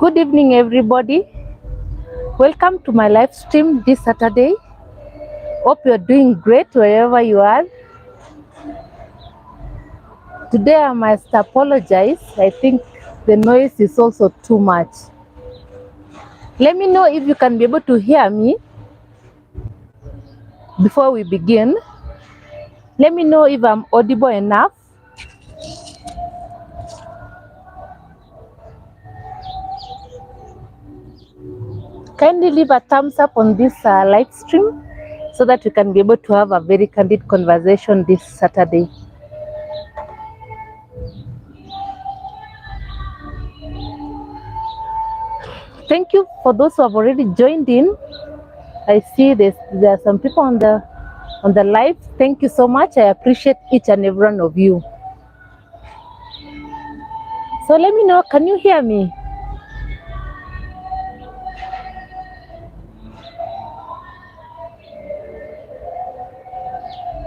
Good evening, everybody. Welcome to my live stream this Saturday. Hope you're doing great wherever you are. Today I must apologize. I think the noise is also too much. Let me know if you can be able to hear me before we begin. Let me know if I'm audible enough. Kindly leave a thumbs up on this live stream so that we can be able to have a very candid conversation this Saturday. Thank you for those who have already joined in. I see there are some people on the live. Thank you so much. I appreciate each and every one of you. So let me know, can you hear me?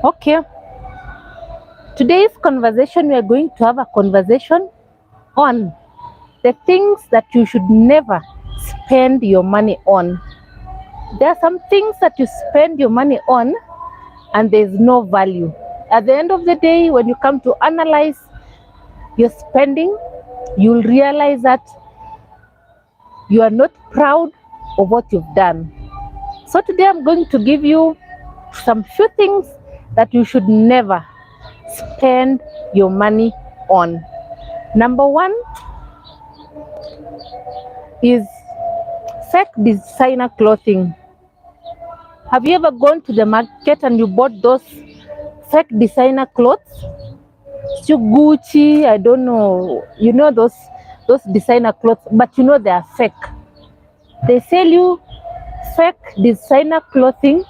Okay. Today's conversation, we are going to have a conversation on the things that you should never spend your money on. There are some things that you spend your money on and there is no value. At the end of the day, when you come to analyze your spending, you'll realize that you are not proud of what you've done. So today I'm going to give you some few things that you should never spend your money on. Number one is fake designer clothing. Have you ever gone to the market and you bought those fake designer clothes? Gucci, I don't know, you know those designer clothes, but you know they are fake. They sell you fake designer clothing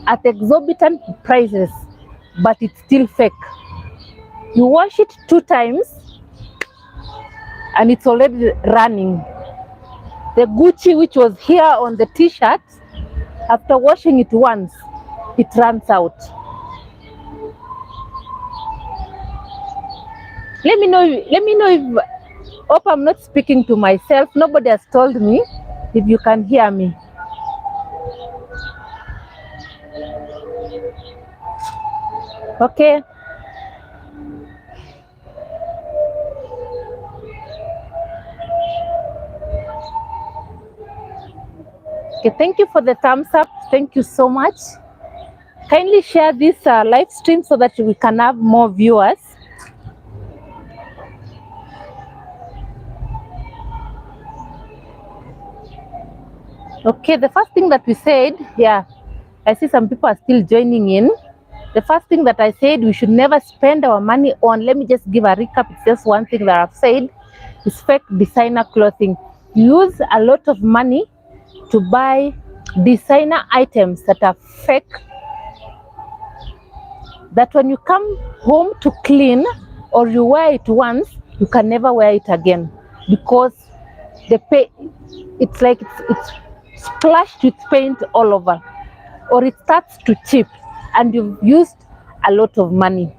at exorbitant prices, but it's still fake. You wash it 2 times and it's already running. The Gucci which was here on the t-shirt, after washing it once, it runs out. Let me know if, hope I'm not speaking to myself. Nobody has told me if you can hear me. Okay. Okay, thank you for the thumbs up. Thank you so much. Kindly share this live stream so that we can have more viewers. Okay, the first thing that we said, yeah, I see some people are still joining in. The first thing that I said, we should never spend our money on, let me just give a recap, it's just one thing that I've said, is fake designer clothing. Use a lot of money to buy designer items that are fake, that when you come home to clean or you wear it once, you can never wear it again, because it's like it's splashed with paint all over, or it starts to chip and you've used a lot of money.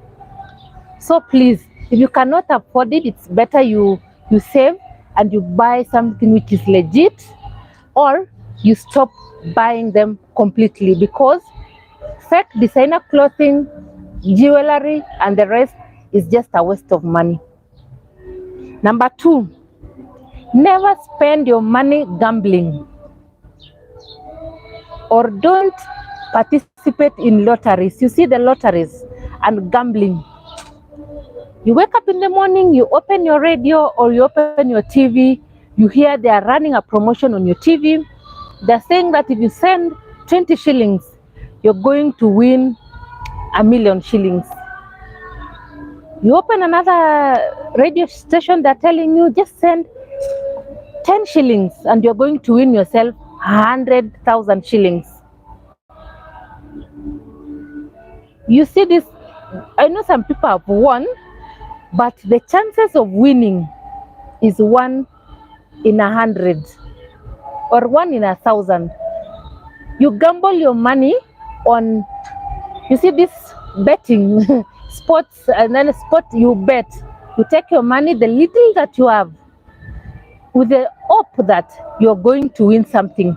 So please, if you cannot afford it, it's better you save and you buy something which is legit, or you stop buying them completely, because fake designer clothing, jewelry and the rest is just a waste of money. Number 2, never spend your money gambling, or don't participate in lotteries. You see the lotteries and gambling. You wake up in the morning, you open your radio or you open your TV, you hear they are running a promotion on your TV. They're saying that if you send 20 shillings, you're going to win 1,000,000 shillings. You open another radio station, they're telling you just send 10 shillings and you're going to win yourself 100,000 shillings. You see this, I know some people have won, but the chances of winning is 1 in 100 or 1 in 1,000. You gamble your money on, you see this betting, sports, and then sport, you bet. You take your money, the little that you have, with the hope that you're going to win something.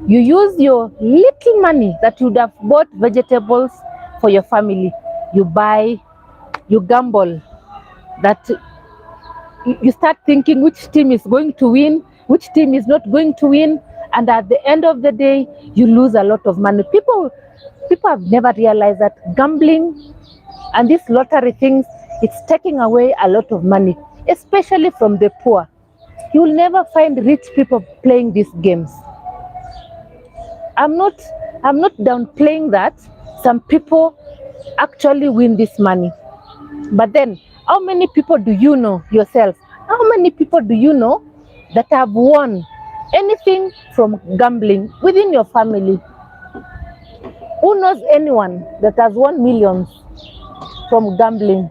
You use your little money that you would have bought vegetables for your family. You buy, you gamble, that you start thinking which team is going to win, which team is not going to win, and at the end of the day, you lose a lot of money. People have never realized that gambling and these lottery things, it's taking away a lot of money, especially from the poor. You will never find rich people playing these games. I'm not I'm not downplaying that. Some people actually win this money. But then, how many people do you know yourself? How many people do you know that have won anything from gambling within your family? Who knows anyone that has won millions from gambling?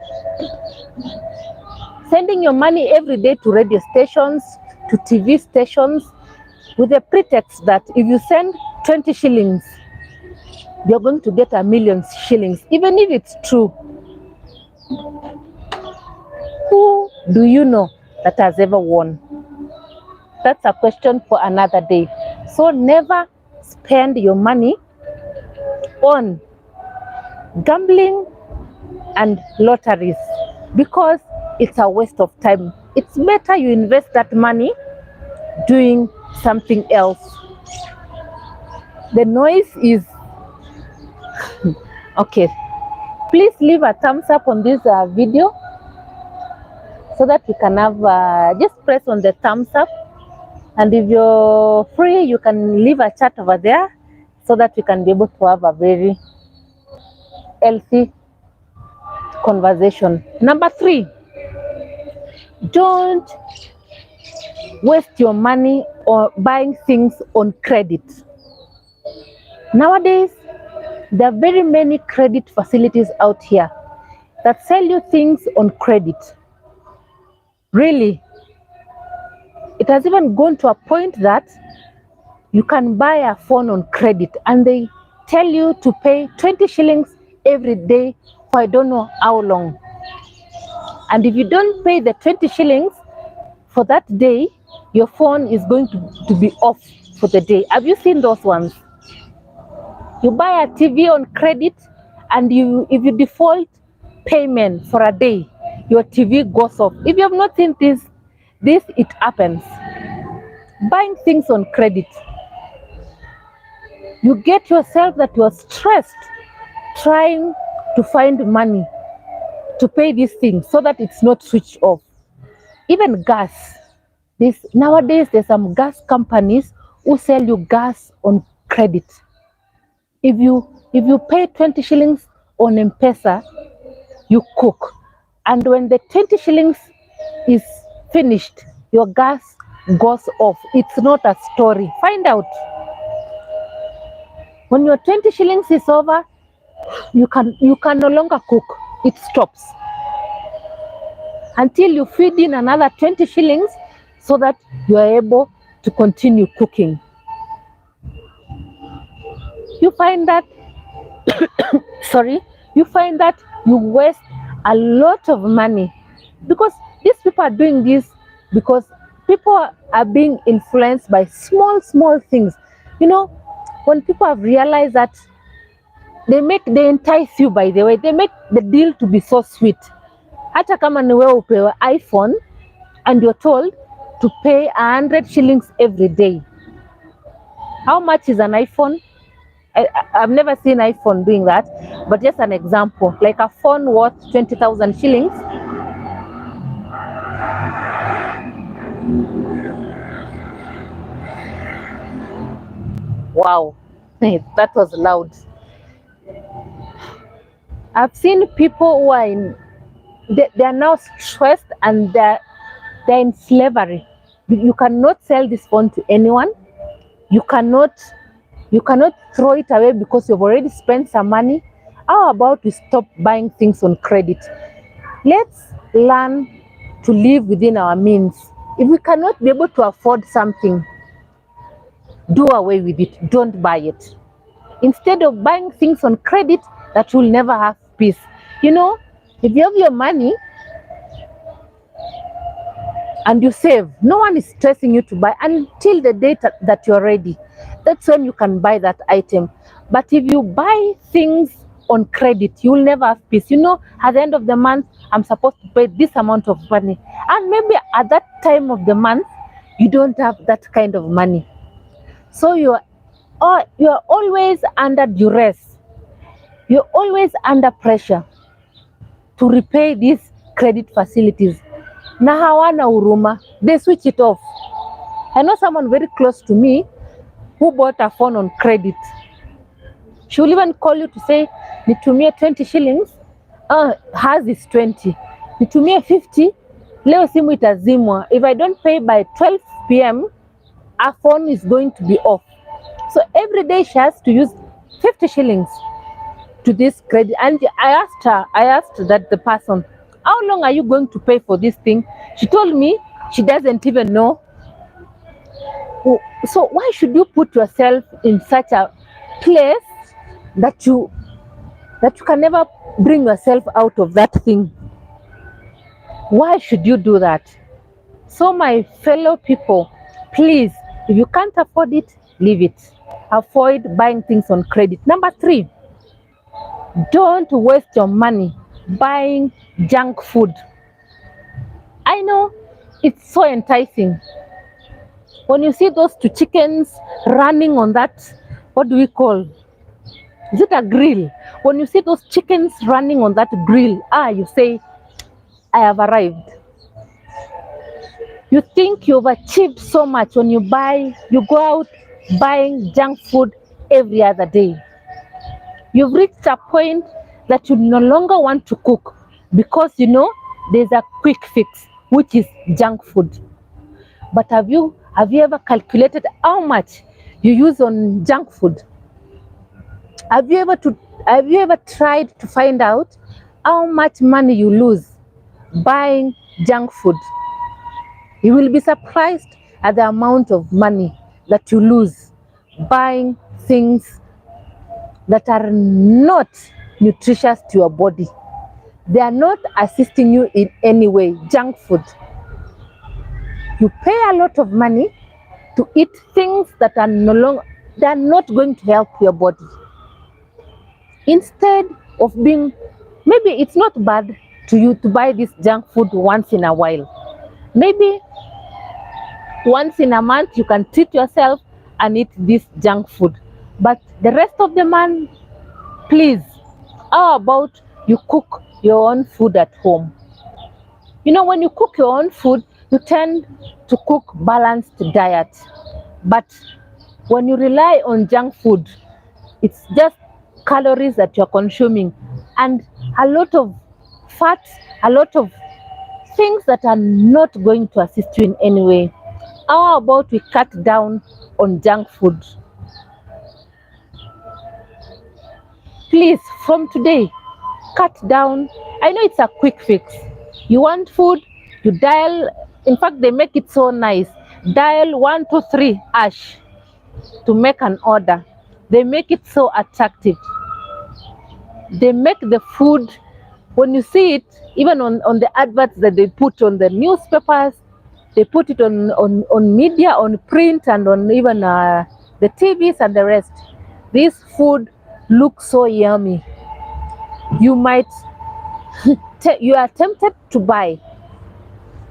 Sending your money every day to radio stations, to TV stations, with the pretext that if you send 20 shillings, you're going to get a million shillings, even if it's true. Who do you know that has ever won? That's a question for another day. So never spend your money on gambling and lotteries because it's a waste of time. It's better you invest that money doing something else. The noise is okay. Please leave a thumbs up on this video so that we can have just press on the thumbs up, and if you're free you can leave a chat over there so that we can be able to have a very healthy conversation. Number 3, don't waste your money on buying things on credit. Nowadays there are very many credit facilities out here that sell you things on credit. Really, it has even gone to a point that you can buy a phone on credit and they tell you to pay 20 shillings every day for I don't know how long. And if you don't pay the 20 shillings for that day, your phone is going to be off for the day. Have you seen those ones? You buy a TV on credit and if you default payment for a day, your TV goes off. If you have not seen this it happens. Buying things on credit, you get yourself that you are stressed trying to find money to pay these things so that it's not switched off. Even gas. Nowadays there's some gas companies who sell you gas on credit. If you pay 20 shillings on M-Pesa, you cook. And when the 20 shillings is finished, your gas goes off. It's not a story. Find out. When your 20 shillings is over, you can no longer cook. It stops. Until you feed in another 20 shillings so that you are able to continue cooking. You find that you find that you waste a lot of money because these people are doing this because people are being influenced by small things. You know, when people have realized that they entice you, by the way, they make the deal to be so sweet. Hata kama ni wewe upewe iPhone and you're told to pay 100 shillings every day. How much is an iPhone? I've never seen iPhone doing that, but just an example, like a phone worth 20,000 shillings. Wow, that was loud. I've seen people who are they are now stressed and they're in slavery. You cannot sell this phone to anyone. You cannot throw it away because you've already spent some money. How about we stop buying things on credit? Let's learn to live within our means. If we cannot be able to afford something, do away with it. Don't buy it. Instead of buying things on credit that will never have peace. You know, if you have your money and you save. No one is stressing you to buy until the date that you're ready. That's when you can buy that item. But if you buy things on credit, you'll never have peace. You know, at the end of the month, I'm supposed to pay this amount of money. And maybe at that time of the month, you don't have that kind of money. So you're always under duress. You're always under pressure to repay these credit facilities. Na hawana huruma, they switch it off. I know someone very close to me who bought a phone on credit. She will even call you to say, nitumie 20 shillings, hers is 20. Nitumie 50, leo simu itazimwa. If I don't pay by 12 p.m., our phone is going to be off. So every day she has to use 50 shillings to this credit. And I asked that the person, how long are you going to pay for this thing? She told me she doesn't even know. So why should you put yourself in such a place that you can never bring yourself out of that thing? Why should you do that? So my fellow people, please, if you can't afford it, leave it. Avoid buying things on credit. Number 3, don't waste your money buying junk food. I know it's so enticing. When you see those 2 chickens running on that, what do we call? Is it a grill? When you see those chickens running on that grill, you say, I have arrived. You think you've achieved so much when you go out buying junk food every other day. You've reached a point that you no longer want to cook because you know there's a quick fix, which is junk food. But have you ever calculated how much you use on junk food? Have you ever tried to find out how much money you lose buying junk food? You will be surprised at the amount of money that you lose buying things that are not nutritious to your body. They are not assisting you in any way. Junk food. You pay a lot of money to eat things that are they are not going to help your body. Instead of maybe it's not bad to you to buy this junk food once in a while. Maybe once in a month you can treat yourself and eat this junk food. But the rest of the month, please, how about you cook your own food at home? You know, when you cook your own food, you tend to cook balanced diet. But when you rely on junk food, it's just calories that you're consuming and a lot of fats, a lot of things that are not going to assist you in any way. How about we cut down on junk food? Please, from today, cut down. I know it's a quick fix. You want food, you dial. In fact, they make it so nice. Dial 123 hash to make an order. They make it so attractive. They make the food, when you see it, even on the adverts that they put on the newspapers, they put it on media, on print, and on even the TVs and the rest. This food looks so yummy. You might, you are tempted to buy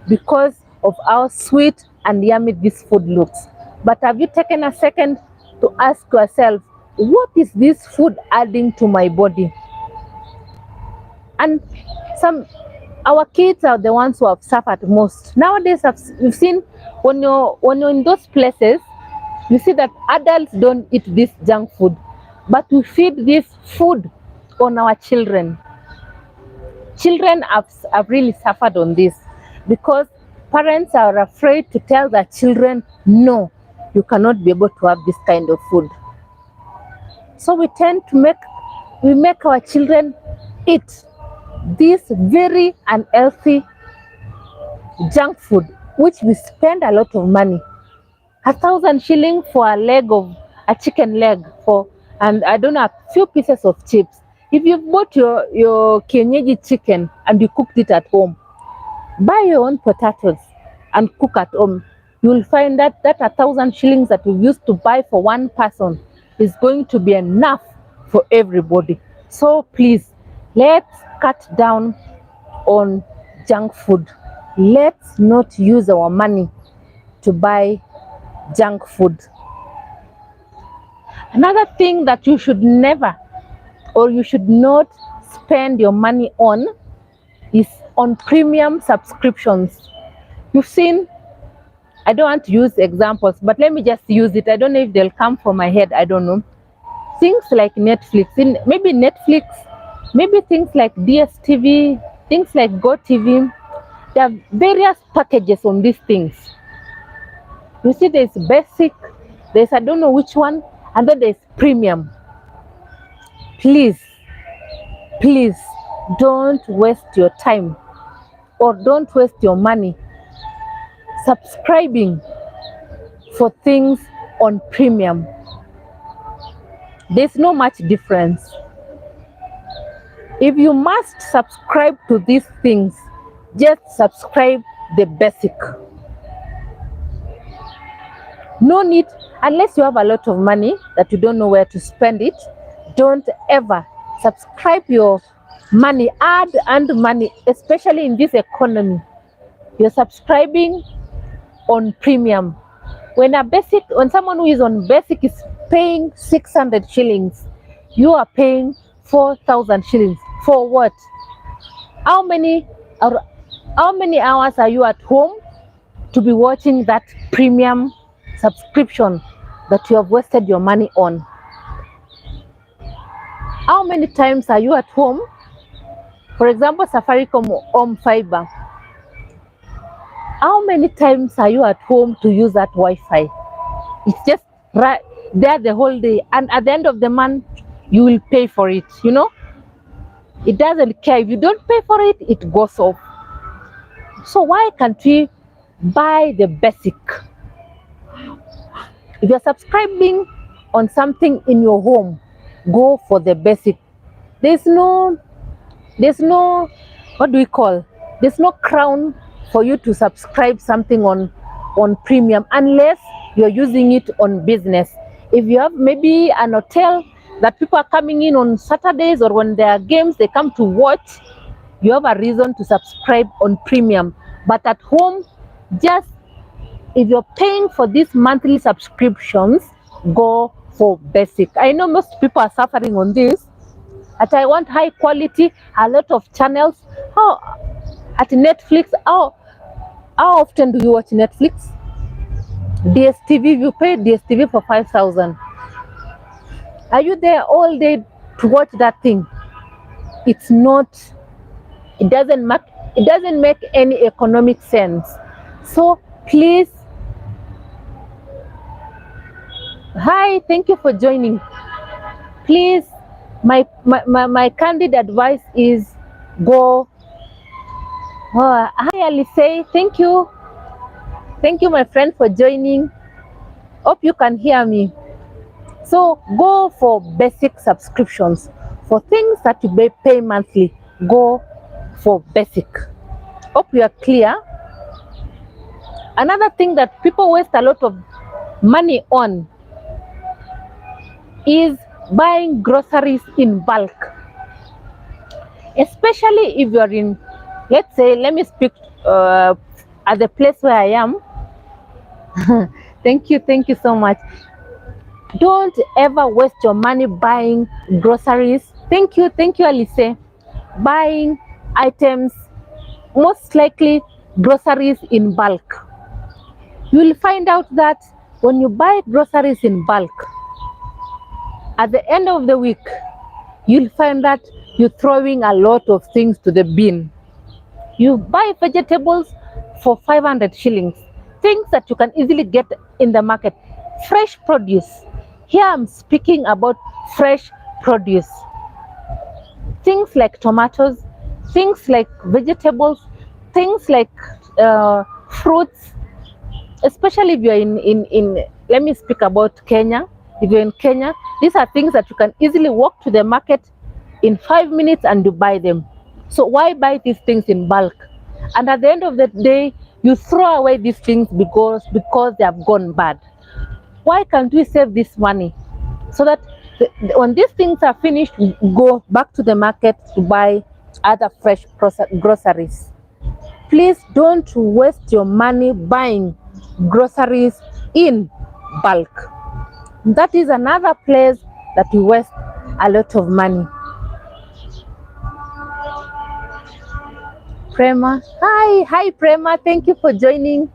because of how sweet and yummy this food looks. But have you taken a second to ask yourself, what is this food adding to my body? And our kids are the ones who have suffered most. Nowadays, you've seen when you're in those places, you see that adults don't eat this junk food, but we feed this food on our children. Children have really suffered on this because parents are afraid to tell their children, no, you cannot be able to have this kind of food. So we tend to make our children eat this very unhealthy junk food, which we spend a lot of money. 1,000 shillings for a chicken leg and I don't know, a few pieces of chips. If you've bought your kienyeji chicken and you cooked it at home, buy your own potatoes and cook at home, you will find that 1,000 shillings that we used to buy for one person is going to be enough for everybody. So please, let's cut down on junk food. Let's not use our money to buy junk food. Another thing that you should never or you should not spend your money on is on premium subscriptions. You've seen, I don't want to use examples, but let me just use it. I don't know if they'll come from my head. I don't know. Things like Netflix, maybe things like DSTV, things like GoTV. There are various packages on these things. You see, there's basic, there's I don't know which one, and then there's premium. Please don't waste your time or don't waste your money subscribing for things on premium. There's no much difference. If you must subscribe to these things, just subscribe the basic. No need, unless you have a lot of money that you don't know where to spend it, don't ever subscribe your money, and money, especially in this economy. You're subscribing on premium. When someone who is on basic is paying 600 shillings, you are paying 4,000 shillings. For what? How many hours are you at home to be watching that premium subscription that you have wasted your money on? How many times are you at home? For example, Safaricom Home Fiber. How many times are you at home to use that Wi-Fi? It's just right there the whole day, and at the end of the month, you will pay for it. You know, it doesn't care if you don't pay for it; it goes off. So why can't we buy the basic? If you're subscribing on something in your home, go for the basic. There's no what do we call? There's no crown for you to subscribe something on premium unless you're using it on business. If you have maybe an hotel that people are coming in on Saturdays, or when there are games they come to watch, you have a reason to subscribe on premium. But at home, just if you're paying for these monthly subscriptions, go for basic. I know most people are suffering on this. That I want high quality, a lot of channels. At Netflix, how often do you watch Netflix? DSTV, you pay DSTV for 5,000. Are you there all day to watch that thing? It's not. It doesn't make any economic sense. So please. Hi, thank you for joining. Please, my candid advice is go. Hi, Alice. Thank you. Thank you, my friend, for joining. Hope you can hear me. So go for basic subscriptions. For things that you may pay monthly, go for basic. Hope you are clear. Another thing that people waste a lot of money on is buying groceries in bulk. Especially if you're in, let's say, let me speak at the place where I am. Thank you so much. Don't ever waste your money buying groceries. Thank you, Alice. Buying items, most likely groceries in bulk. You will find out that when you buy groceries in bulk, at the end of the week, you'll find that you're throwing a lot of things to the bin. You buy vegetables for 500 shillings, things that you can easily get in the market. Fresh produce. Here I'm speaking about fresh produce. Things like tomatoes, things like vegetables, things like fruits, especially if you're in let me speak about Kenya. If you're in Kenya, these are things that you can easily walk to the market in 5 minutes and you buy them. So why buy these things in bulk? And at the end of the day, You throw away these things because they have gone bad. Why can't we save this money so that when these things are finished, we go back to the market to buy other fresh groceries? Please don't waste your money buying groceries in bulk. That is another place that you waste a lot of money. Prema, hi Prema, thank you for joining.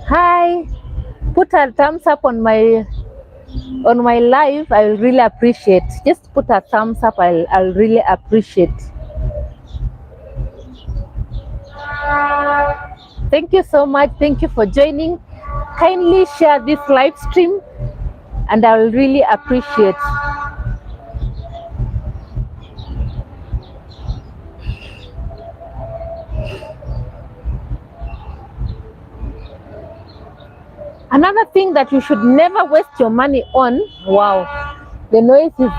Hi, put a thumbs up on my live. I will really appreciate. Just put a thumbs up. I'll really appreciate. Thank you so much. Thank you for joining. Kindly share this live stream, and I will really appreciate. Another thing that you should never waste your money on. Wow, the noise is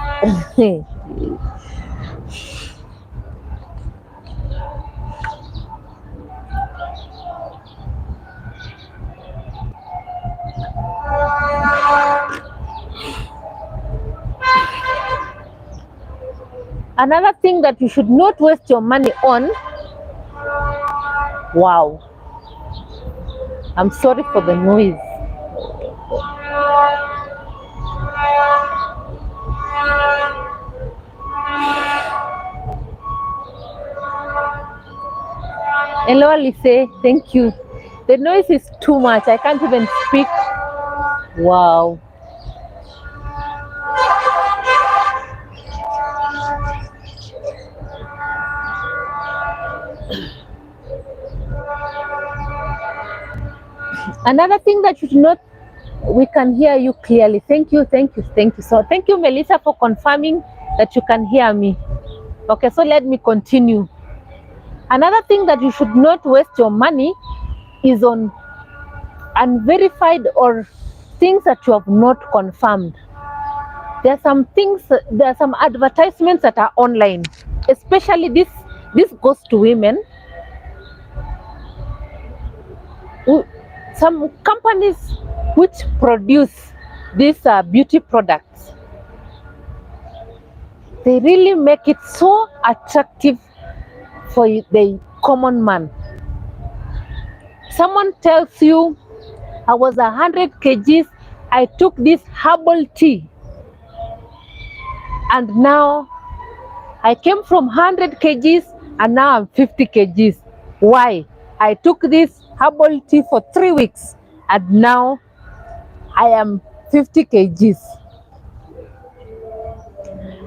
another thing that you should not waste your money on. Wow, I'm sorry for the noise. Hello Alice, thank you. The noise is too much. I can't even speak. Wow. Another thing that you should not, we can hear you clearly. Thank you. So thank you, Melissa, for confirming that you can hear me. Okay, so let me continue. Another thing that you should not waste your money is on unverified or things that you have not confirmed. There are some things, there are some advertisements that are online, especially this goes to women. Some companies which produce these beauty products, they really make it so attractive for the common man. Someone tells you, I was 100 kgs, I took this herbal tea, and now I came from 100 kgs and now I'm 50 kgs. Why? I took this herbal tea for 3 weeks and now I am 50 kgs.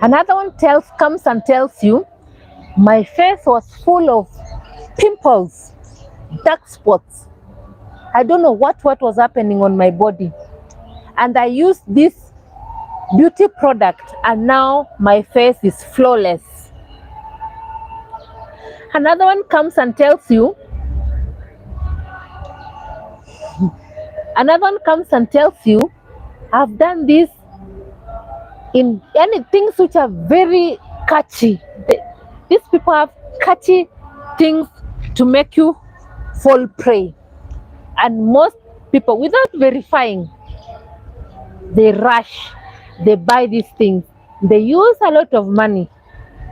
Another one comes and tells you, my face was full of pimples, dark spots. I don't know what was happening on my body. And I used this beauty product and now my face is flawless. Another one comes and tells you, I've done this in things which are very catchy. These people have catchy things to make you fall prey. And most people, without verifying, they rush, they buy these things. They use a lot of money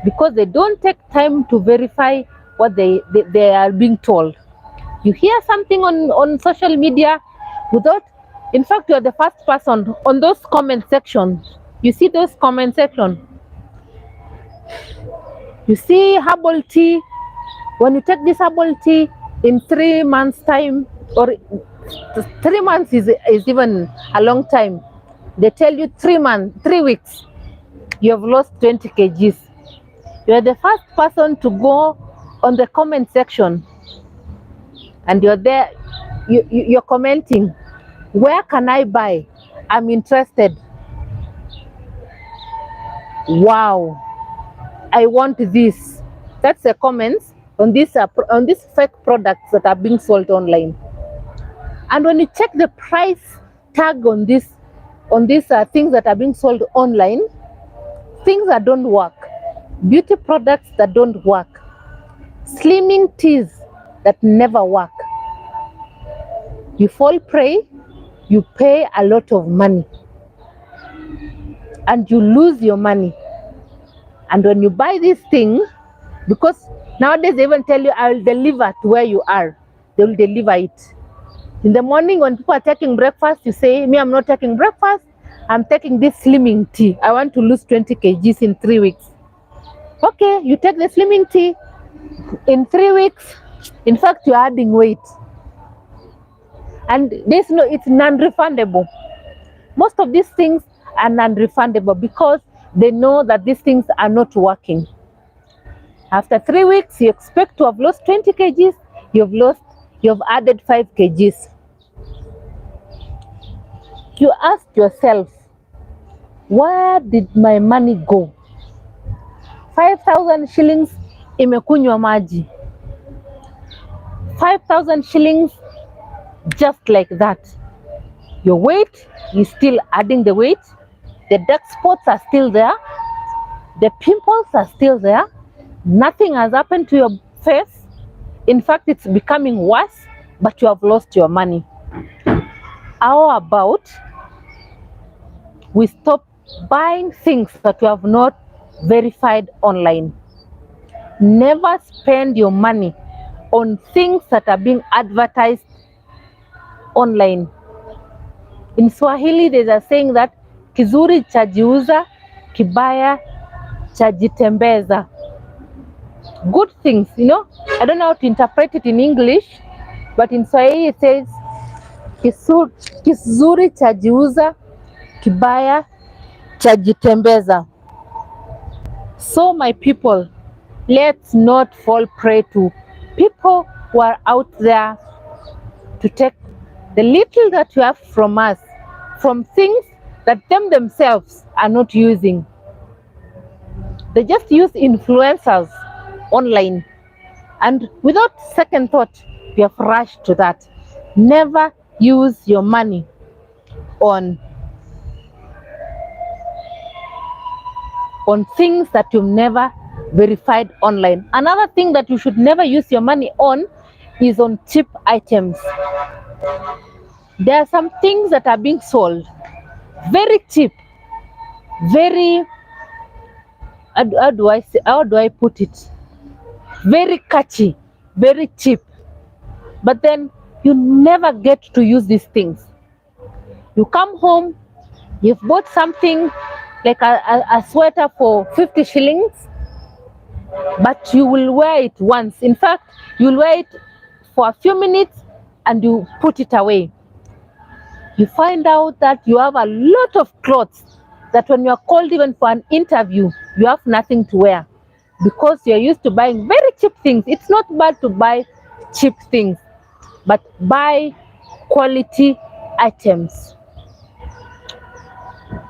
because they don't take time to verify what they are being told. You hear something on social media without, in fact, you are the first person on those comment sections. You see those comment sections. You see herbal tea. When you take this herbal tea in 3 months' time, or 3 months is even a long time. They tell you 3 weeks, you have lost 20 kgs. You are the first person to go on the comment section, and you're there. You're commenting, where can I buy? I'm interested. Wow, I want this. That's the comments on these fake products that are being sold online. And when you check the price tag on these things that are being sold online, things that don't work, beauty products that don't work, slimming teas that never work. You fall prey, you pay a lot of money, and you lose your money. And when you buy this thing, because nowadays they even tell you, I will deliver to where you are, they will deliver it. In the morning when people are taking breakfast, you say, me, I'm not taking breakfast, I'm taking this slimming tea. I want to lose 20 kgs in 3 weeks. Okay, you take the slimming tea. In 3 weeks, in fact, you're adding weight. And it's non-refundable. Most of these things are non-refundable because they know that these things are not working. After 3 weeks, you expect to have lost 20 kgs, you've added 5 kgs. You ask yourself, where did my money go? 5,000 shillings imekunywa maji. 5,000 shillings just like that. Your weight is still adding the weight. The dark spots are still there. The pimples are still there. Nothing has happened to your face. In fact, it's becoming worse, but you have lost your money. How about we stop buying things that you have not verified online? Never spend your money on things that are being advertised online. In Swahili, there's a saying that kizuri chajiuza, kibaya chajitembeza. Good things, I don't know how to interpret it in English, but in Swahili it says kizuri chajiuza, kibaya chajitembeza. So my people, let's not fall prey to people who are out there to take the little that you have from us, from things that themselves are not using. They just use influencers online, and without second thought, you have rushed to that. Never use your money on things that you've never verified online. Another thing that you should never use your money on is on cheap items. There are some things that are being sold very cheap, very, how do I put it? Very catchy, very cheap. But then you never get to use these things. You come home, you've bought something like a sweater for 50 shillings, but you will wear it once. In fact, you'll wear it for a few minutes and you put it away. You find out that you have a lot of clothes that when you are called even for an interview, you have nothing to wear because you're used to buying very cheap things. It's not bad to buy cheap things, but buy quality items.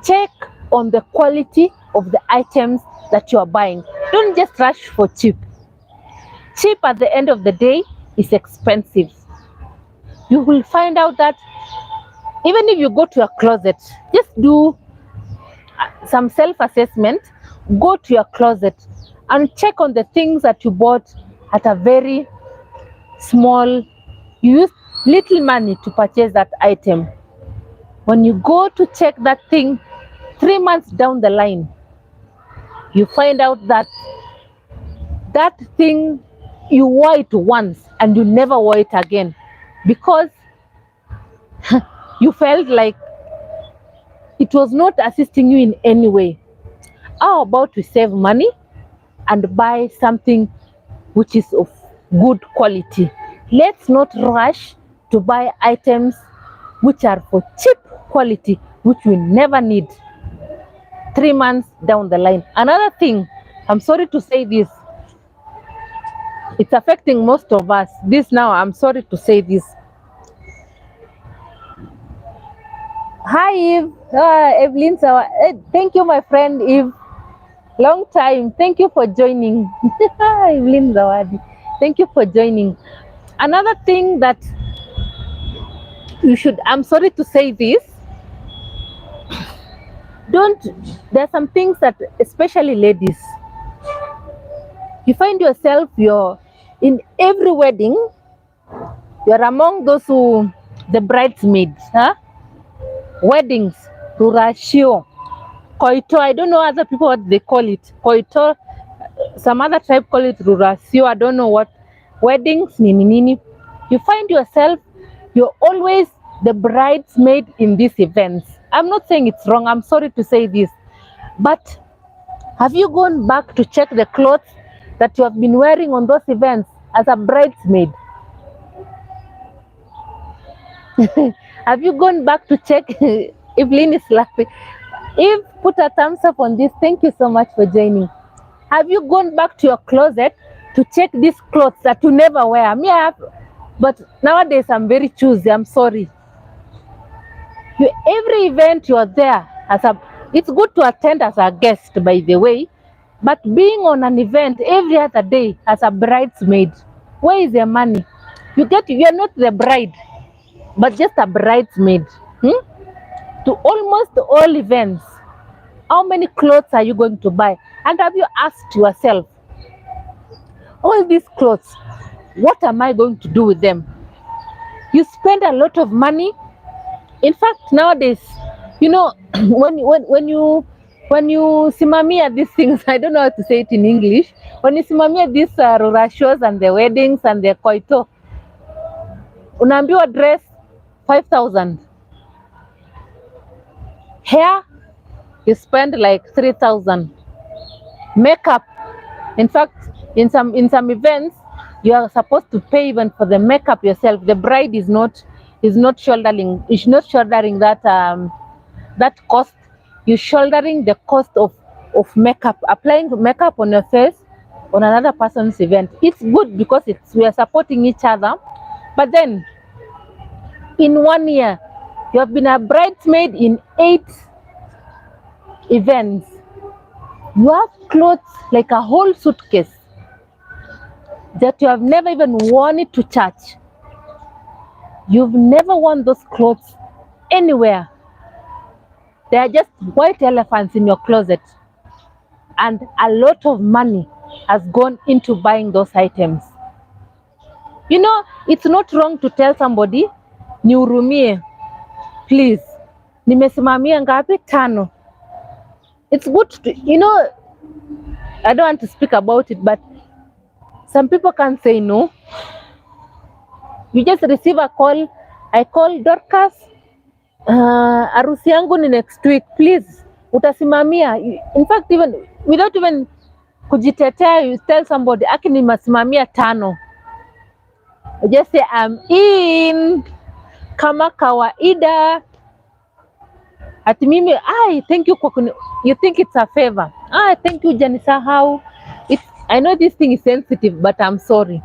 Check on the quality of the items that you are buying. Don't just rush for cheap. Cheap at the end of the day is expensive. You will find out that even if you go to your closet, just do some self-assessment, go to your closet and check on the things that you bought at a very small, you used little money to purchase that item. When you go to check that thing 3 months down the line, you find out that that thing, you wore it once and you never wore it again because you felt like it was not assisting you in any way. How about we save money and buy something which is of good quality? Let's not rush to buy items which are for cheap quality, which we never need 3 months down the line. Another thing, I'm sorry to say this, it's affecting most of us. I'm sorry to say this. Hi, Eve. Evelyn. Thank you, my friend Eve. Long time. Thank you for joining. Evelyn Zawadi. Thank you for joining. Another thing that I'm sorry to say this, there are some things that, especially ladies, you find yourself, you're in every wedding, You are among those who, the bridesmaids, huh? Weddings, rurashio, koito. I don't know other people what they call it. Koito, some other tribe call it rurashio. I don't know what. Weddings, nini nini. You find yourself, you're always the bridesmaid in these events. I'm not saying it's wrong. I'm sorry to say this, but have you gone back to check the clothes that you have been wearing on those events as a bridesmaid? Have you gone back to check? Evelyn is laughing. Eve, put a thumbs up on this. Thank you so much for joining. Have you gone back to your closet to check these clothes that you never wear? Me, I have, but nowadays I'm very choosy. I'm sorry. Every event you are there as a. It's good to attend as a guest, by the way, but being on an event every other day as a bridesmaid, where is your money? You're not the bride, but just a bridesmaid. To almost all events, how many clothes are you going to buy? And have you asked yourself, all these clothes, what am I going to do with them? You spend a lot of money. In fact, nowadays, you know, when you simamia these things, I don't know how to say it in English. When you simamia these rurashos and the weddings and the koito, unaambiwa dress 5,000. Hair, you spend like 3,000. Makeup, in fact, in some events, you are supposed to pay even for the makeup yourself. The bride is not shouldering that cost. You're shouldering the cost of makeup, applying makeup on your face on another person's event. It's good because we are supporting each other. But then, in 1 year, you have been a bridesmaid in 8 events. You have clothes like a whole suitcase that you have never even worn it to church. You've never worn those clothes anywhere. They are just white elephants in your closet. And a lot of money has gone into buying those items. You know, it's not wrong to tell somebody, nihurumie, please, nimesimamia ngapi? 5. It's good to, you know, I don't want to speak about it, but some people can't say no. You just receive a call. I call Dorcas, harusi yangu ni next week, please, utasimamia. In fact, even without even kujitetea, you tell somebody, aki nimesimamia 5. You just say, I'm in, kama kawaida. Ati mimi, thank you kwa you think it's a favor. Thank you, Janisahau. I know this thing is sensitive, but I'm sorry.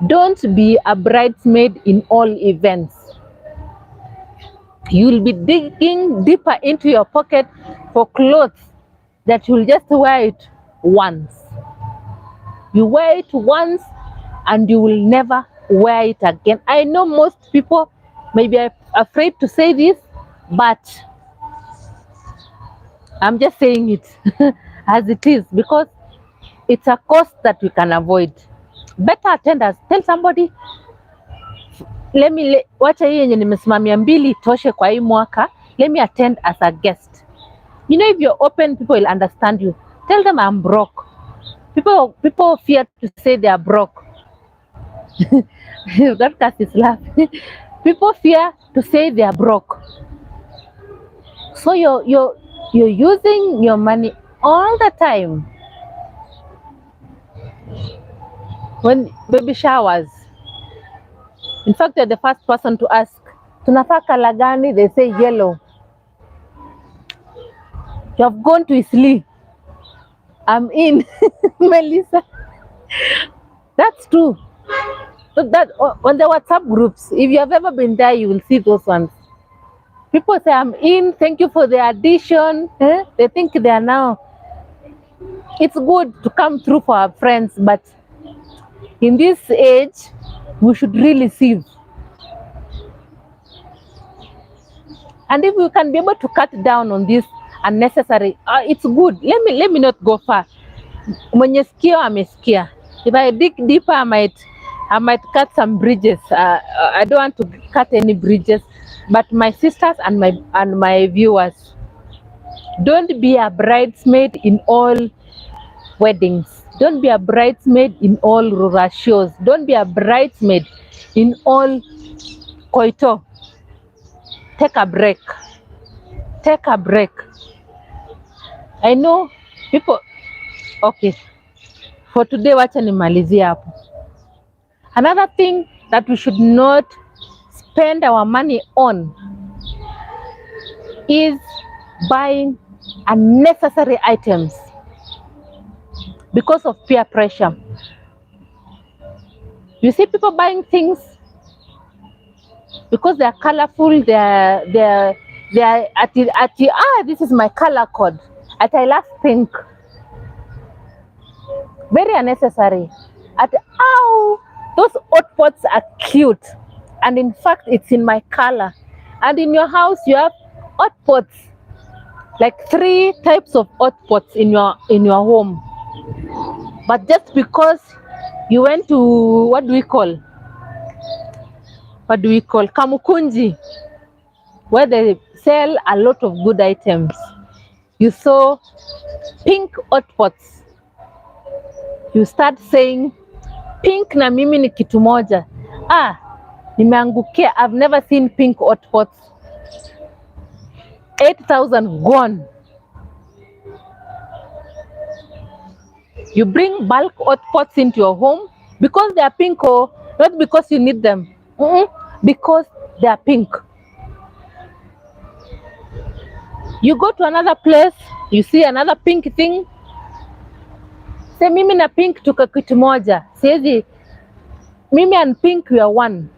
Don't be a bridesmaid in all events. You'll be digging deeper into your pocket for clothes that you'll just wear it once. You wear it once and you will never wear it again. I know most people may be afraid to say this, but I'm just saying it as it is, because it's a cost that we can avoid. Better attenders, tell somebody, wacha hii yenye nimesimamia 2 toshe kwa hii mwaka, let me attend as a guest. You know, if you're open, people will understand you. Tell them I'm broke. People fear to say they are broke. That cast is laughing. People fear to say they are broke. So you're using your money all the time. When baby showers, in fact, you're the first person to ask, tunafaa color gani? They say yellow. You have gone to Isli. I'm in. Melissa. That's true. So that on the WhatsApp groups, if you have ever been there, you will see those ones. People say, I'm in, thank you for the addition. They think they are now. It's good to come through for our friends, but in this age, we should really save. And if we can be able to cut down on this unnecessary, it's good. Let me not go far. Mwenye sikio amesikia. If I dig deeper, I might I might cut some bridges. I don't want to cut any bridges, but my sisters and my viewers, don't be a bridesmaid in all weddings. Don't be a bridesmaid in all rural shows. Don't be a bridesmaid in all koito. Take a break. Take a break. I know people. Okay, for today, wacha nimalizie hapo. Another thing that we should not spend our money on is buying unnecessary items because of peer pressure. You see people buying things because they are colorful, they are this is my color code. I love pink. Very unnecessary. Those hot pots are cute, and in fact it's in my color. And in your house you have hot pots, like 3 types of hot pots in your home. But just because you went to what do we call Kamukunji, where they sell a lot of good items, you saw pink hot pots, you start saying pink na mimi ni kitu moja. Nimeangukia. I've never seen pink hot pots. 8,000 gone. You bring bulk hot pots into your home because they are pink, or not because you need them. Because they are pink. You go to another place, you see another pink thing, say mimi na pink tuko kitu moja. Siezi, mimi and pink we are one.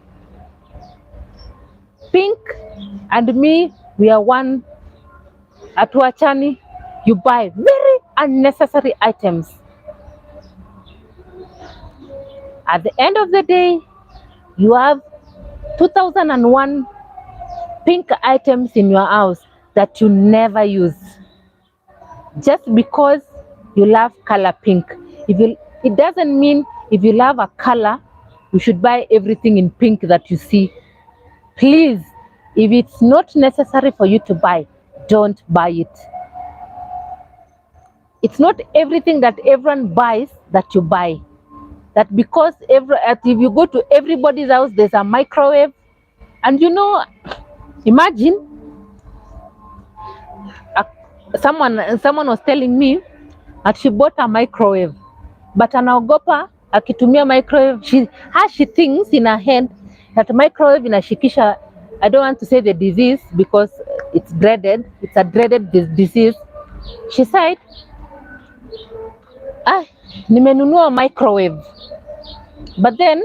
Pink and me we are one. Hatuachani. You buy very unnecessary items. At the end of the day, you have 2001 pink items in your house that you never use, just because you love color pink. It doesn't mean if you love a color, you should buy everything in pink that you see. Please, if it's not necessary for you to buy, don't buy it. It's not everything that everyone buys that you buy. That because if you go to everybody's house, there's a microwave, and imagine someone was telling me that she bought a microwave, but anaogopa akitumia microwave. She thinks in her head that microwave inashikisha, I don't want to say the disease because it's a dreaded disease. She said, nimenunua microwave, but then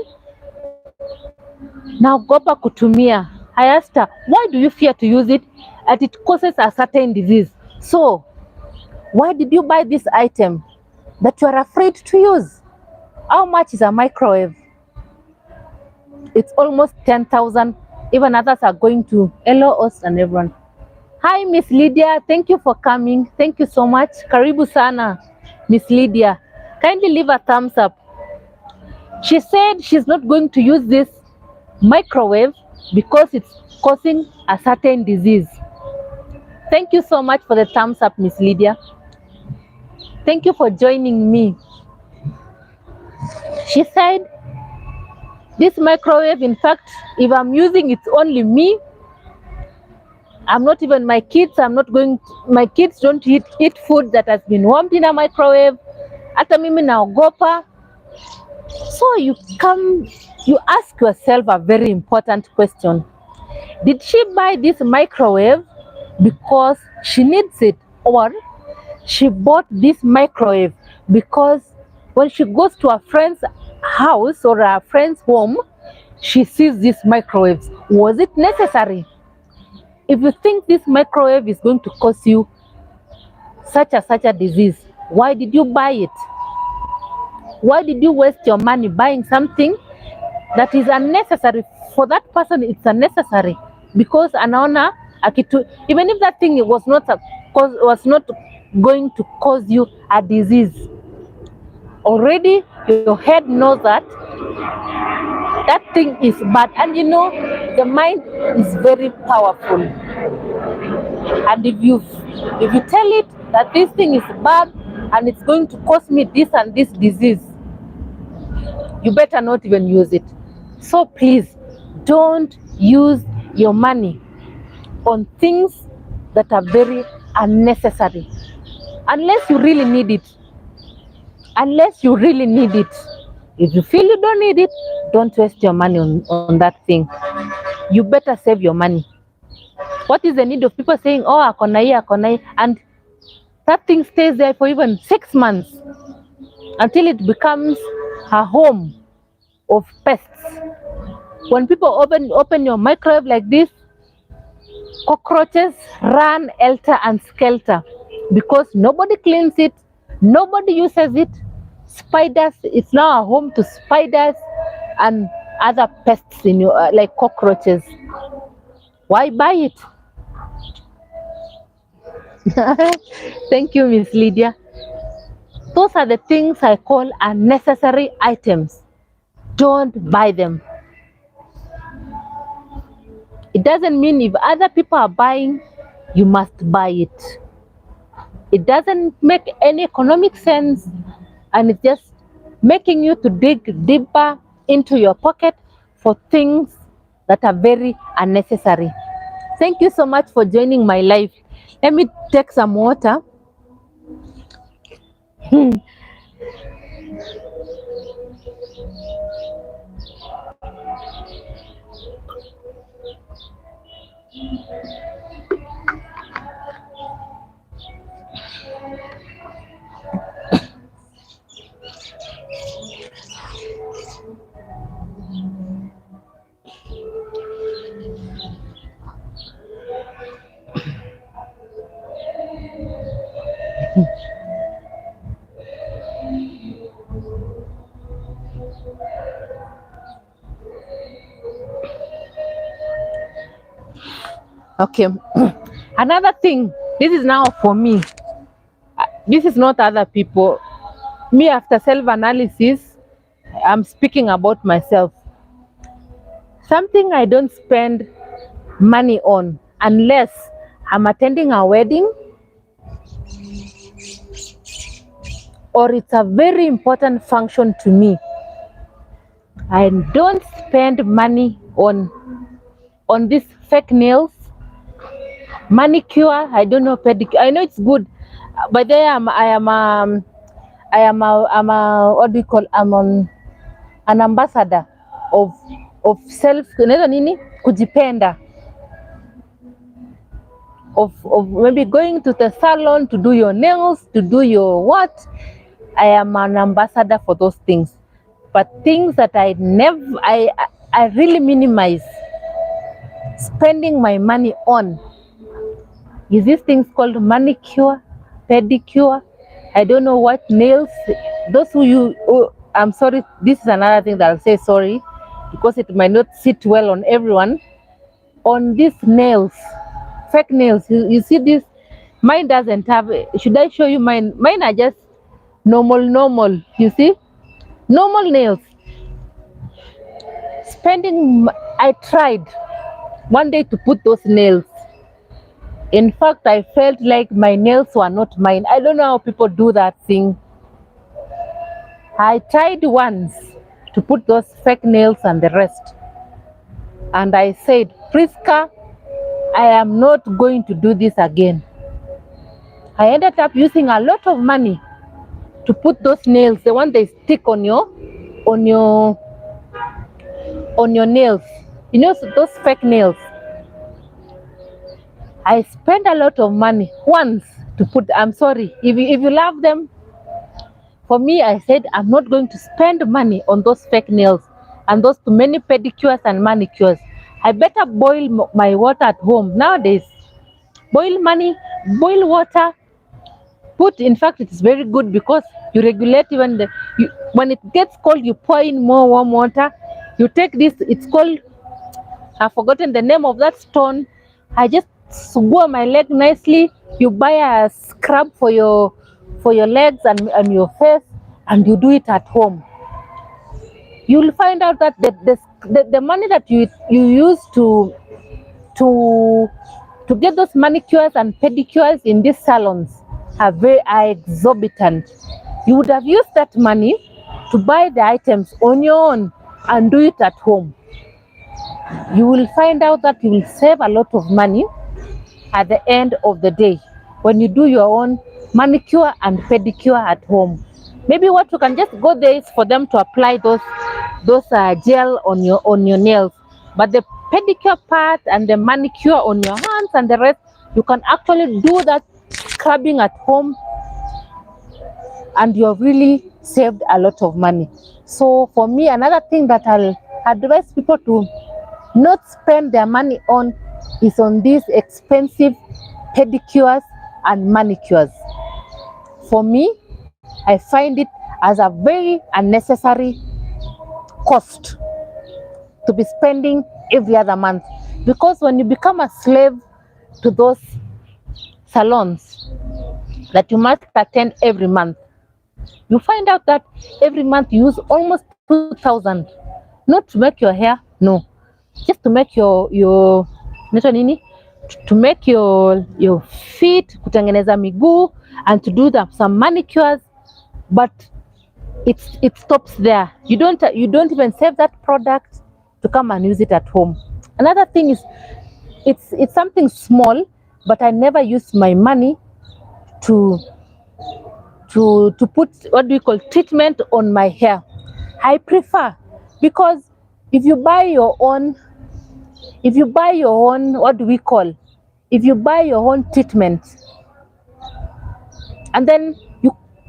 naogopa kutumia. I asked her, why do you fear to use it? That it causes a certain disease. So why did you buy this item that you are afraid to use? How much is a microwave? It's almost 10,000. Even others are going to. Hello, us and everyone. Hi, Miss Lydia. Thank you for coming. Thank you so much. Karibu sana, Miss Lydia. Kindly leave a thumbs up. She said she's not going to use this microwave because it's causing a certain disease. Thank you so much for the thumbs up, Miss Lydia. Thank you for joining me. She said, this microwave, in fact, if I'm using, it's only me. I'm not even my kids. My kids don't eat food that has been warmed in a microwave. Hata mimi naogopa. So you ask yourself a very important question. Did she buy this microwave because she needs it, or she bought this microwave because when she goes to a friend's house or a friend's home, she sees these microwaves? Was it necessary? If you think this microwave is going to cause you such a disease, why did you buy it? Why did you waste your money buying something that is unnecessary? For that person, it's unnecessary because anaona even if that thing was not going to cause you a disease. already your head knows that that thing is bad. And you know, the mind is very powerful. And if you tell it that this thing is bad and it's going to cause me this and this disease, you better not even use it. So please don't use your money on things that are very unnecessary unless you really need it. Unless you really need it. If you feel you don't need it, don't waste your money on that thing. You better save your money. What is the need of people saying, oh, akonai, and that thing stays there for even 6 months until it becomes a home of pests. When people open your microwave like this, cockroaches run helter and skelter because nobody cleans it, nobody uses it. Spiders, it's now a home to spiders and other pests in your like cockroaches. Why buy it? Thank you, Miss Lydia. Those are the things I call unnecessary items. Don't buy them. It doesn't mean if other people are buying, you must buy it. It doesn't make any economic sense, and it's just making you to dig deeper into your pocket for things that are very unnecessary. Thank you so much for joining my live. Let me take some water. Okay. Another thing, this is now for me. This is not other people. Me, after self-analysis, I'm speaking about myself. Something I don't spend money on unless I'm attending a wedding or it's a very important function to me. I don't spend money on these fake nails, manicure. I don't know, pedicure. I know it's good, but I'm what do you call? I'm an ambassador of self. Nini kujipenda. Of maybe going to the salon to do your nails, to do your what. I am an ambassador for those things. But things that I really minimize spending my money on is these things called manicure, pedicure. I don't know what nails. Those I'm sorry, this is another thing that I'll say sorry because it might not sit well on everyone. On these nails, fake nails, you see this, mine doesn't have, should I show you mine? Mine are just normal, you see? Normal nails. I tried one day to put those nails. In fact, I felt like my nails were not mine. I don't know how people do that thing. I tried once to put those fake nails and the rest. And I said, Priska, I am not going to do this again. I ended up using a lot of money to put those nails, the one they stick on your nails. You know, those fake nails. I spent a lot of money once to put, I'm sorry, if you love them, for me, I said, I'm not going to spend money on those fake nails and those too many pedicures and manicures. I better boil my water at home. Nowadays, boil water, in fact, it's very good because you regulate even when it gets cold, you pour in more warm water. You take this, it's called, I've forgotten the name of that stone. I just sugua my leg nicely. You buy a scrub for your legs and your face, and you do it at home, you'll find out that the money that you use to to get those manicures and pedicures in these salons are exorbitant. You would have used that money to buy the items on your own and do it at home. You will find out that you will save a lot of money at the end of the day when you do your own manicure and pedicure at home. Maybe what you can just go there is for them to apply those gel on your nails, but the pedicure part and the manicure on your hands and the rest, you can actually do that scrubbing at home, and you've really saved a lot of money. So for me, another thing that I'll advise people to not spend their money on is on these expensive pedicures and manicures. For me, I find it as a very unnecessary cost to be spending every other month, because when you become a slave to those salons that you must attend every month, you find out that every month you use almost 2,000, not to make your hair, no, just to make your to make your feet, kutengeneza miguu, and to do some manicures. But it stops there. You don't even save that product to come and use it at home. Another thing is, it's something small, but I never use my money to put, what do we call, treatment on my hair. I prefer, because if you buy your own, what do we call, if you buy your own treatment and then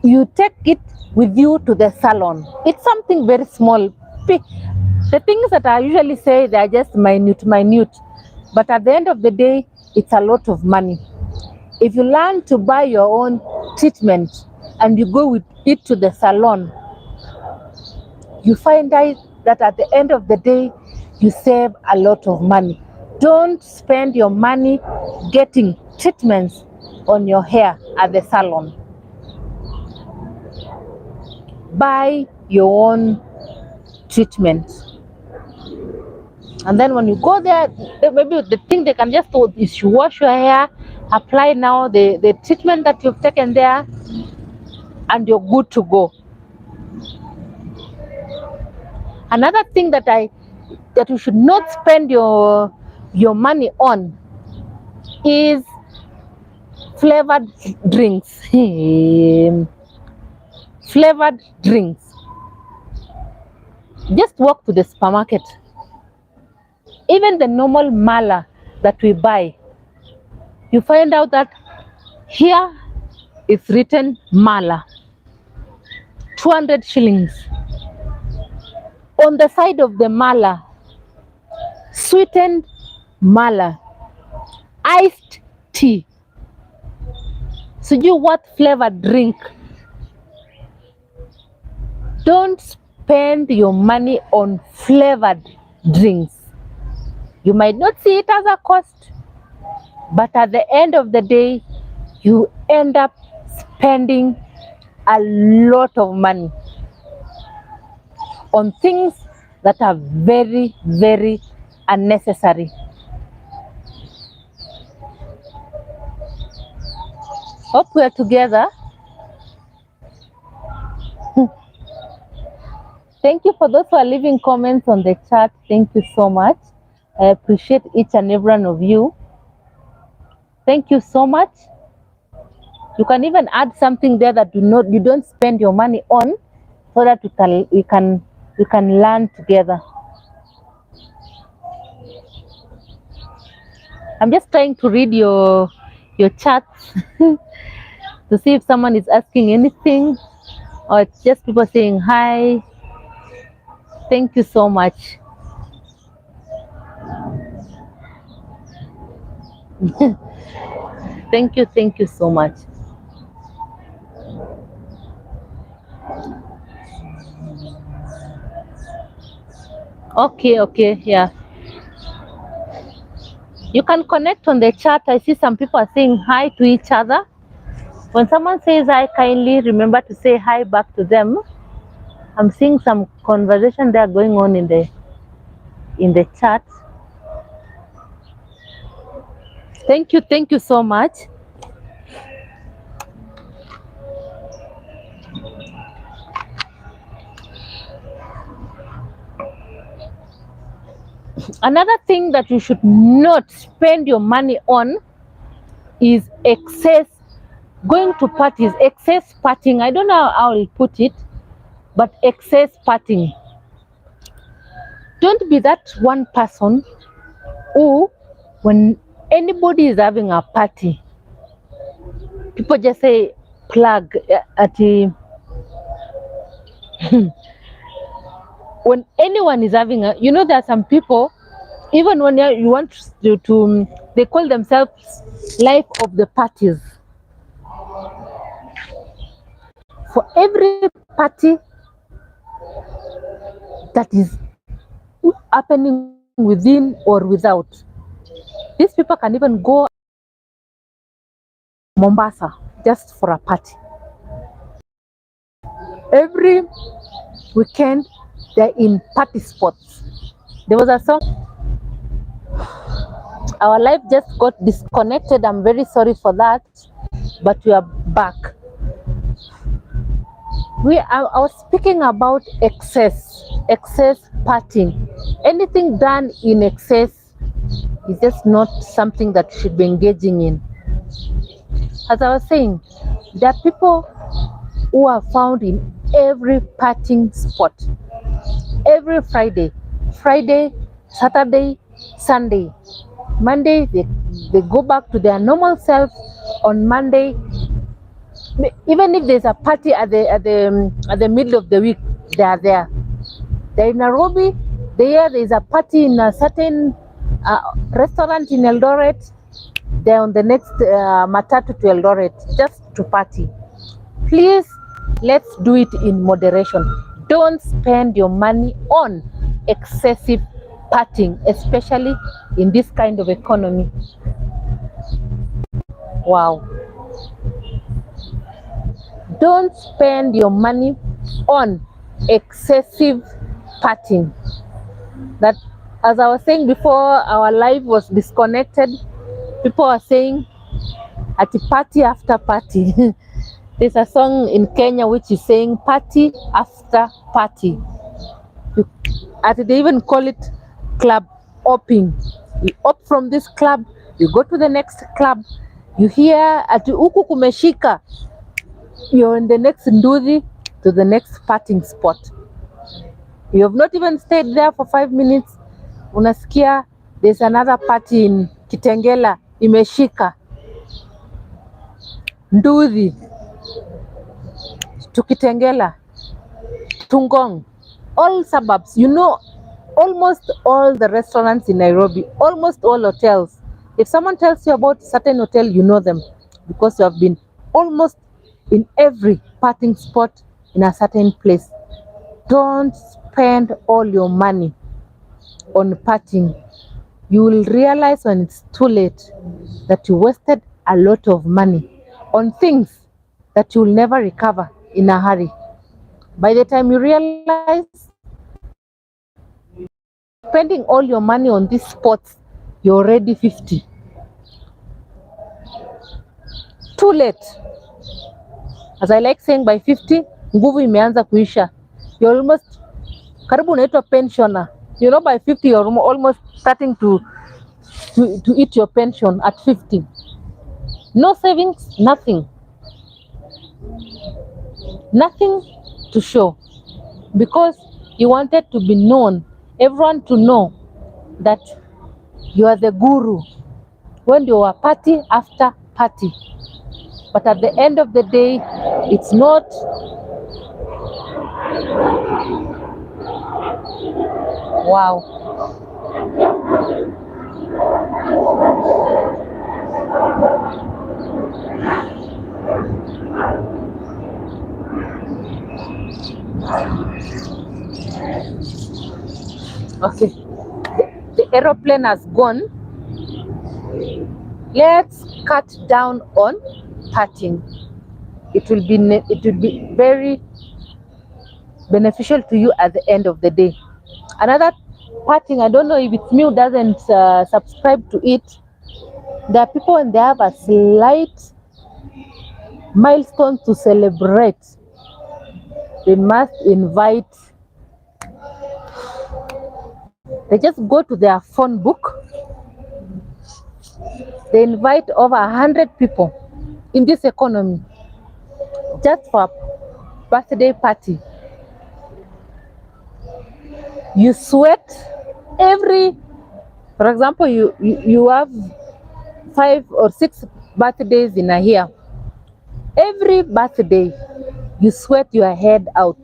you take it with you to the salon, it's something very small. The things that I usually say, they are just minute, but at the end of the day, it's a lot of money. If you learn to buy your own treatment and you go with it to the salon, you find out that at the end of the day, you save a lot of money. Don't spend your money getting treatments on your hair at the salon. Buy your own treatment. And then when you go there, maybe the thing they can just do is you wash your hair, apply now the treatment that you've taken there, and you're good to go. Another thing that you should not spend your money on is flavored drinks. Flavored drinks. Just walk to the supermarket. Even the normal mala that we buy, you find out that here it's written mala, 200 shillings. On the side of the mala, sweetened mala, iced tea. So you what flavored drink? Don't spend your money on flavored drinks. You might not see it as a cost, but at the end of the day, you end up spending a lot of money on things that are very, very unnecessary. Hope we are together. Thank you for those who are leaving comments on the chat. Thank you so much. I appreciate each and every one of you. Thank you so much. You can even add something there that you don't spend your money on, so that we can learn together. I'm just trying to read your chats to see if someone is asking anything, or it's just people saying hi. Thank you so much. Thank you so much. Okay, yeah. You can connect on the chat. I see some people are saying hi to each other. When someone says hi, kindly remember to say hi back to them. I'm seeing some conversation there going on in the chat. Thank you so much. Another thing that you should not spend your money on is excess going to parties, excess partying. I don't know how I'll put it, but excess partying. Don't be that one person who, when anybody is having a party, people just say plug at the when anyone is having a, there are some people, even when you want to they call themselves life of the parties. For every party that is happening within or without, these people can even go Mombasa just for a party. Every weekend they're in party spots. There was a song, our life just got disconnected. I'm very sorry for that, but we are back. I was speaking about excess partying. Anything done in excess is just not something that you should be engaging in. As I was saying, there are people who are found in every partying spot. Every Friday, Saturday, Sunday. Monday, they go back to their normal self. On Monday, even if there's a party at the middle of the week, they are there. They're in Nairobi. There's a party in a certain restaurant in Eldoret. They're on the next matatu to Eldoret just to party. Please, let's do it in moderation. Don't spend your money on excessive partying, especially in this kind of economy. Wow. Don't spend your money on excessive partying. That, as I was saying before, our life was disconnected. People are saying at a party after party. There's a song in Kenya which is saying party after party. They even call it club hopping. You hop from this club, you go to the next club, you hear ati huku kumeshika, you're in the next Nduthi to the next partying spot. You have not even stayed there for 5 minutes, unasikia there's another party in Kitengela imeshika. Nduthi to Kitengela, Tungong, all suburbs. Almost all the restaurants in Nairobi, almost all hotels. If someone tells you about a certain hotel, you know them because you have been almost in every partying spot in a certain place. Don't spend all your money on partying. You will realize when it's too late that you wasted a lot of money on things that you will never recover in a hurry. By the time you realize, spending all your money on these spots, you're already 50. Too late. As I like saying, by 50, nguvu imeanza kuisha. You're almost, karibu unaitwa pensioner. By 50, you're almost starting to eat your pension at 50. No savings, nothing. Nothing to show. Because you wanted to be known, everyone to know that you are the guru when you are party after party. But at the end of the day, it's not. Wow. Okay, the aeroplane has gone. Let's cut down on partying. it will be very beneficial to you at the end of the day. Another parting, I don't know if it's me who doesn't subscribe to it. There are people when they have a slight milestone to celebrate, they must invite. They just go to their phone book. They invite over 100 people in this economy just for a birthday party. You sweat for example, you have 5 or 6 birthdays in a year. Every birthday, you sweat your head out,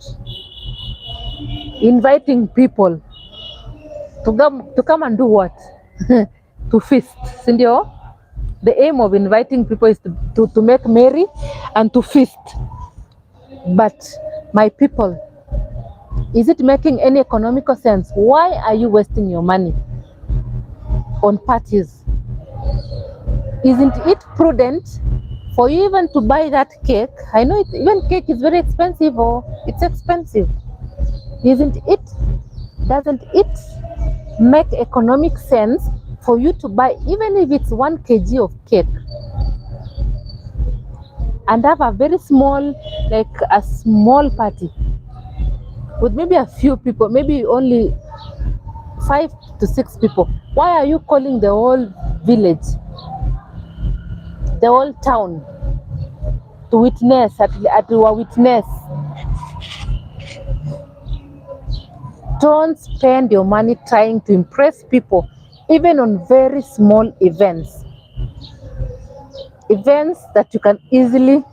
inviting people to come and do what? To feast. Sindio? The aim of inviting people is to make merry and to feast. But my people, is it making any economical sense? Why are you wasting your money on parties? Isn't it prudent for you even to buy that cake? I know even cake is very expensive, or it's expensive. Doesn't it make economic sense for you to buy, even if it's 1 kg of cake, and have a very small, like a small party with maybe a few people, maybe only 5 to 6 people? Why are you calling the whole village, the whole town to witness, at your witness? Don't spend your money trying to impress people, even on very small events. Events that you can easily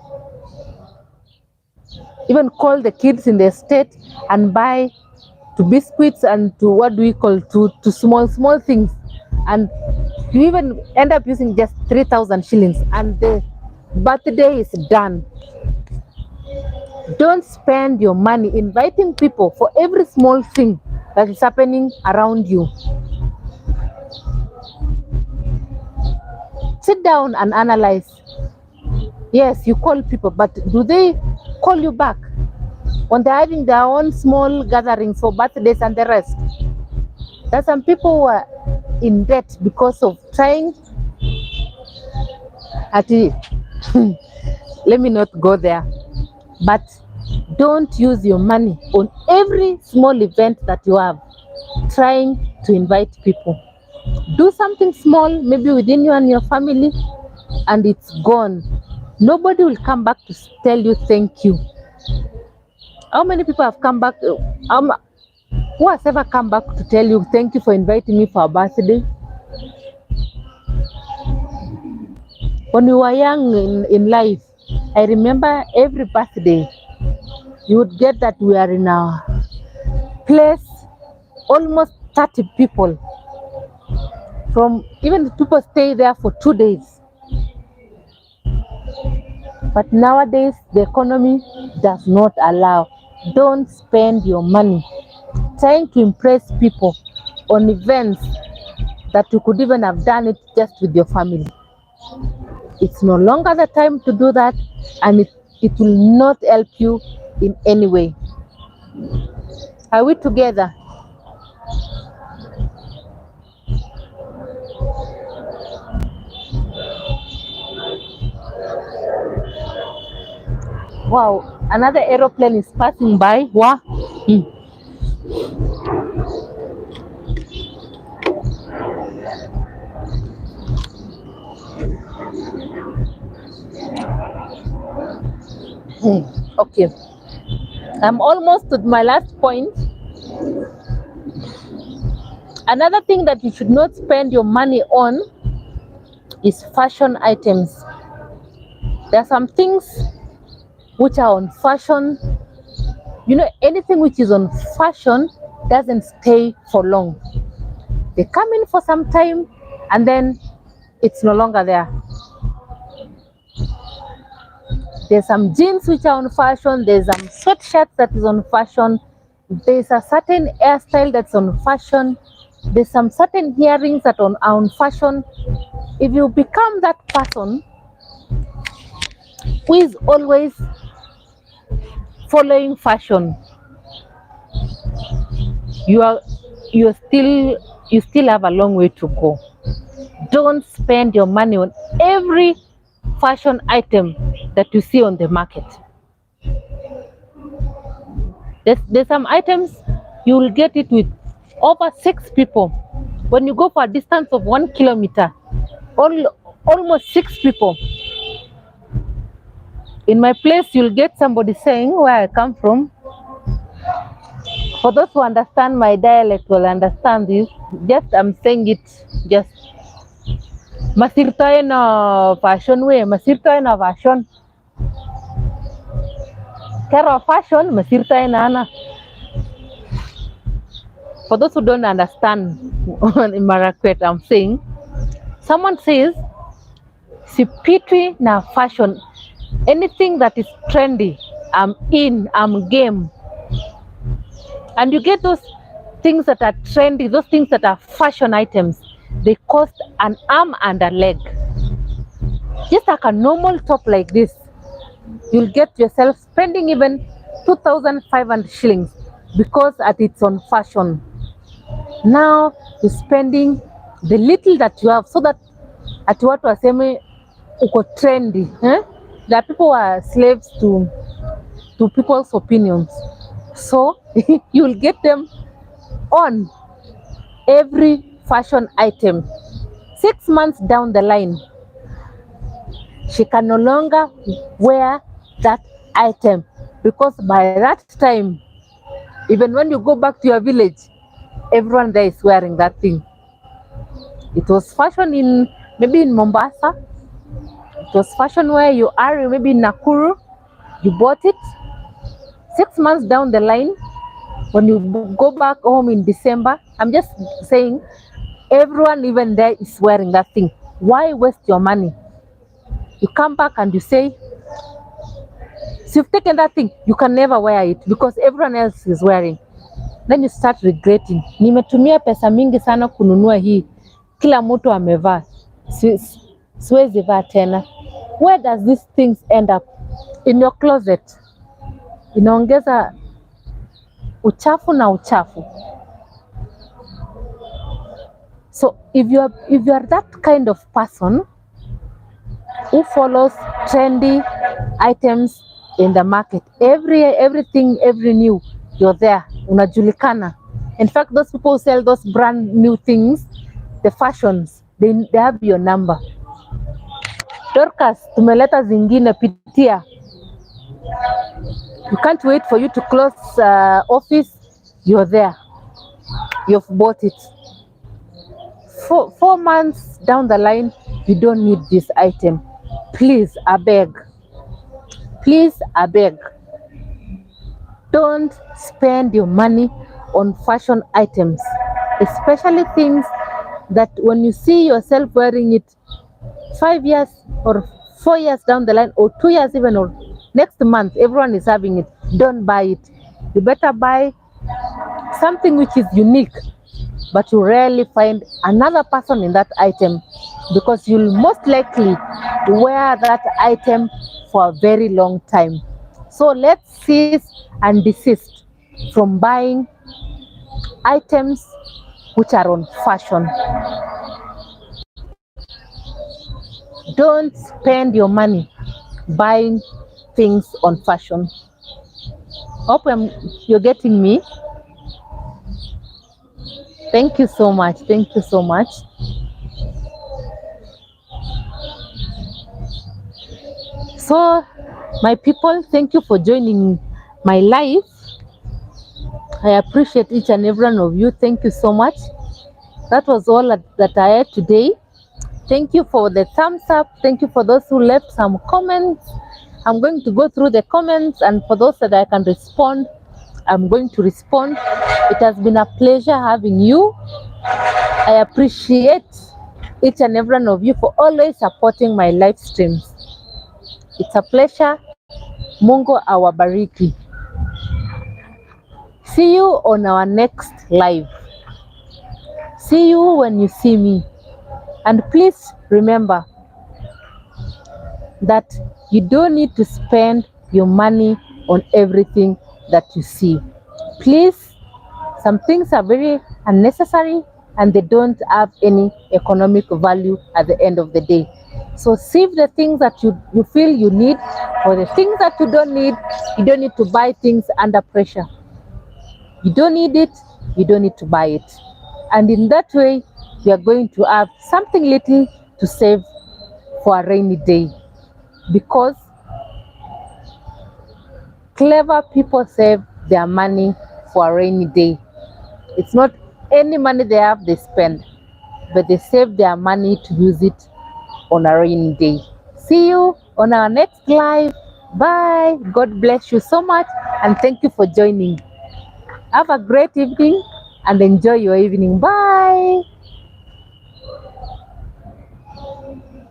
even call the kids in the estate and buy to biscuits and to what do we call to small things, and you even end up using just 3,000 shillings and the birthday is done. Don't spend your money inviting people for every small thing that is happening around you. Sit down and analyze. Yes, you call people, but do they call you back when they're having their own small gatherings for birthdays and the rest? There are some people who are in debt because of trying let me not go there, but don't use your money on every small event that you have trying to invite people. Do something small, maybe within you and your family, and it's gone. Nobody will come back to tell you thank you. How many people have come back? Who has ever come back to tell you thank you for inviting me for a birthday? When we were young in life, I remember every birthday, you would get that we are in a place, almost 30 people. From even people stay there for 2 days. But nowadays, the economy does not allow. Don't spend your money trying to impress people on events that you could even have done it just with your family. It's no longer the time to do that, and it will not help you in any way. Are we together? Wow, another aeroplane is passing by. Wow. Okay, I'm almost to my last point. Another thing that you should not spend your money on is fashion items. There are some things which are on fashion. You know, anything which is on fashion doesn't stay for long. They come in for some time and then it's no longer there. There's some jeans which are on fashion, there's some sweatshirts that is on fashion, there's a certain hairstyle that's on fashion, there's some certain earrings that are on fashion. If you become that person, who is always following fashion, you still have a long way to go. Don't spend your money on every fashion item that you see on the market. There's some items you will get it with over 6 people. When you go for a distance of 1 kilometer, almost 6 people. In my place, you'll get somebody saying where I come from. For those who understand my dialect will understand this. Just I'm saying it just masir tayo na fashion way, masir tayo na fashion. Kero fashion, masir tayo na ana. For those who don't understand in Marakwet, I'm saying, someone says, sipitwi na fashion. Anything that is trendy, I'm in, I'm game. And you get those things that are trendy, those things that are fashion items, they cost an arm and a leg. Just like a normal top like this, you'll get yourself spending even 2,500 shillings because it's on fashion. Now you're spending the little that you have so that at what was saying uko trendy. There are people who are slaves to people's opinions. So you'll get them on every fashion item. 6 months down the line, she can no longer wear that item because by that time, even when you go back to your village, everyone there is wearing that thing. It was fashion maybe in Mombasa. It was fashion where you are, maybe in Nakuru. You bought it. 6 months down the line, when you go back home in December, I'm just saying, everyone even there is wearing that thing. Why waste your money? You come back and you say, so you've taken that thing, you can never wear it because everyone else is wearing. Then you start regretting. Nimetumia pesa mingi sana kununua hii. Kila mtu amevaa. Siwezi vaa tena. Where does these things end up? In your closet. Inaongeza uchafu na uchafu. So if you are that kind of person who follows trendy items in the market, everything, every new, you're there, unajulikana. In fact, those people who sell those brand new things, the fashions, they have your number. Dorcas, tumeleta zingine, pitia. You can't wait for you to close office, you're there. You've bought it. 4 months down the line, you don't need this item. Please, I beg. Please, I beg. Don't spend your money on fashion items, especially things that when you see yourself wearing it 5 years or 4 years down the line, or 2 years even, or next month, everyone is having it. Don't buy it. You better buy something which is unique, but you rarely find another person in that item because you'll most likely wear that item for a very long time. So let's cease and desist from buying items which are on fashion. Don't spend your money buying things on fashion. Hope you're getting me. Thank you so much. Thank you so much. So, my people, thank you for joining my live. I appreciate each and every one of you. Thank you so much. That was all that I had today. Thank you for the thumbs up. Thank you for those who left some comments. I'm going to go through the comments, and for those that I can respond, I'm going to respond. It has been a pleasure having you. I appreciate each and every one of you for always supporting my live streams. It's a pleasure. Mungu awabariki. See you on our next live. See you when you see me. And please remember, that you don't need to spend your money on everything that you see. Please, some things are very unnecessary and they don't have any economic value at the end of the day. So save the things that you feel you need. For the things that you don't need to buy things under pressure. You don't need it, you don't need to buy it. And in that way, you are going to have something little to save for a rainy day. Because clever people save their money for a rainy day. It's not any money they have they spend, but they save their money to use it on a rainy day. See you on our next live. Bye. God bless you so much and thank you for joining. Have a great evening and enjoy your evening. Bye.